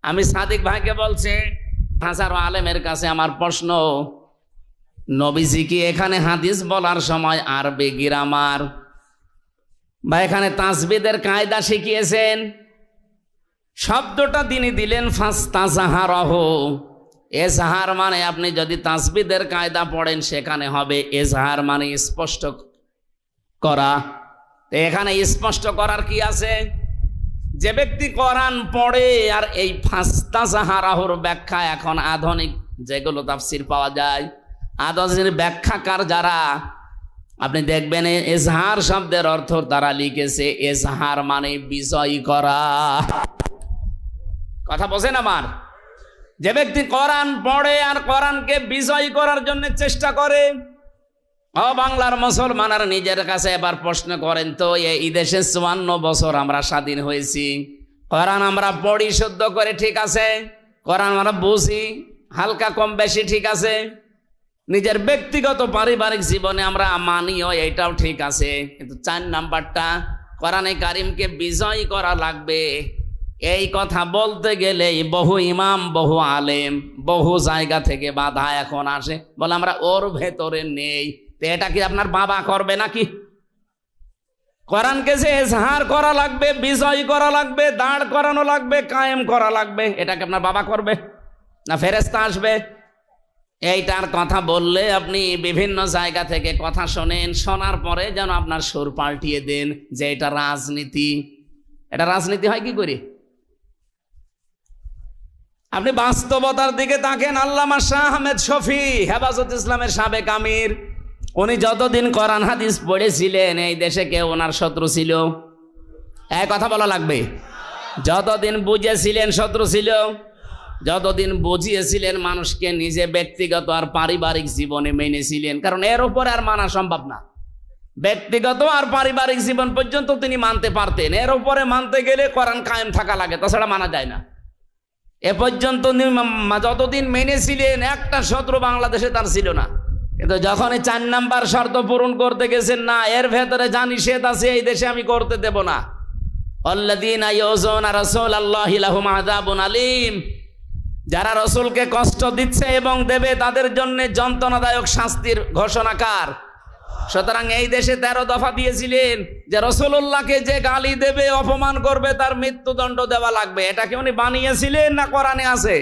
আমি সাদিক ভাইকে বলছি, হাজারো আলেমের কাছে আমার প্রশ্ন, নবীজি কি এখানে হাদিস বলার সময় আরবি গ্রামার বা এখানে তাসবিদের কায়দা শিখিয়েছেন? শব্দটা তিনি দিলেন ফাস্তাজাহারাহু। এজাহার মানে আপনি যদি তাসবিদের কায়দা পড়েন সেখানে হবে এজাহার মানে স্পষ্ট করা। এখানে স্পষ্ট করার কি আছে? যে ব্যক্তি কোরআন পড়ে আর এই ফাস্তাজাহারাহুর ব্যাখ্যা এখন আধুনিক যেগুলো তাফসির পাওয়া যায়, আধুনিক ব্যাখ্যাকার যারা, আপনি দেখবেন এজহার শব্দের অর্থ তারা লিখেছে এজহার মানে বিজয়ী করা। কথা বোঝেন আমার? যে ব্যক্তি কোরআন পড়ে আর কোরআনকে বিজয়ী করার জন্য চেষ্টা করে। ও বাংলার মুসলমান, আর নিজের কাছে এবার প্রশ্ন করেন তো, এই দেশে 54 বছর আমরা স্বাধীন হয়েছি, কোরআন আমরা পড়ি শুদ্ধ করে, ঠিক আছে, কোরআন আমরা বুঝি হালকা কম বেশি, ঠিক আছে, নিজের ব্যক্তিগত পারিবারিক জীবনে আমরা মানিও, এটাও ঠিক আছে, কিন্তু 4 নাম্বারটা কোরআনে কারিমকে বিজয়ী করা লাগবে, এই কথা বলতে গেলেই বহু ইমাম, বহু আলেম, বহু জায়গা থেকে বাধা এখন আসে, বলে আমরা ওর ভেতরে নেই। তো এটা কি আপনার বাবা করবে নাকি? কোরআনকে যে এজহার করা লাগবে, বিজয় করা লাগবে, দাঁড় করানো লাগবে, কায়েম করা লাগবে, এটাকে আপনার বাবা করবে না ফেরেশতা আসবে? এইটার কথা বললে আপনি বিভিন্ন জায়গা থেকে কথা শোনেন, শোনার পরে যেন আপনার সুর পাল্টিয়ে দেন যে এটা রাজনীতি। এটা রাজনীতি হয় কি করে? আপনি বাস্তবতার দিকে তাকেন। আল্লামা শাহ আহমেদ শফি, হেফাজত ইসলামের সাবেক আমির, উনি যতদিন কোরআন হাদিস পড়েছিলেন এই দেশে কেউ ওনার শত্রু ছিল? এক কথা বলা লাগবে। যতদিন বুঝেছিলেন শত্রু ছিল, যতদিন বুঝিয়েছিলেন মানুষকে নিজে ব্যক্তিগত আর পারিবারিক জীবনে মেনেছিলেন, কারণ এর উপরে আর মানা সম্ভব না। ব্যক্তিগত আর পারিবারিক জীবন পর্যন্ত তিনি মানতে পারতেন, এর উপরে মানতে গেলে কোরআন কায়েম থাকা লাগে, তাছাড়া মানা যায় না। এ পর্যন্ত যতদিন মেনেছিলেন একটা শত্রু বাংলাদেশে তার ছিল না, কিন্তু যখনই 4 নাম্বার শর্ত পূরণ করতে গেছেন, না এর ভেতরে যা নিষেধ আছে এই দেশে আমি করতে দেব না। আল্লাযীনা ইউযুনা রাসূলাল্লাহি লাহুম আযাবুন আলীম, যারা রসুলকে কষ্ট দিচ্ছে এবং দেবে তাদের জন্য যন্ত্রণাদায়ক শাস্তির ঘোষণাকার। সুতরাং এই দেশে 13 দফা দিয়েছিলেন যে রসুল্লাহকে যে গালি দেবে, অপমান করবে তার মৃত্যুদণ্ড দেওয়া লাগবে। এটা কি উনি বানিয়েছিলেন না কোরআনে আছে?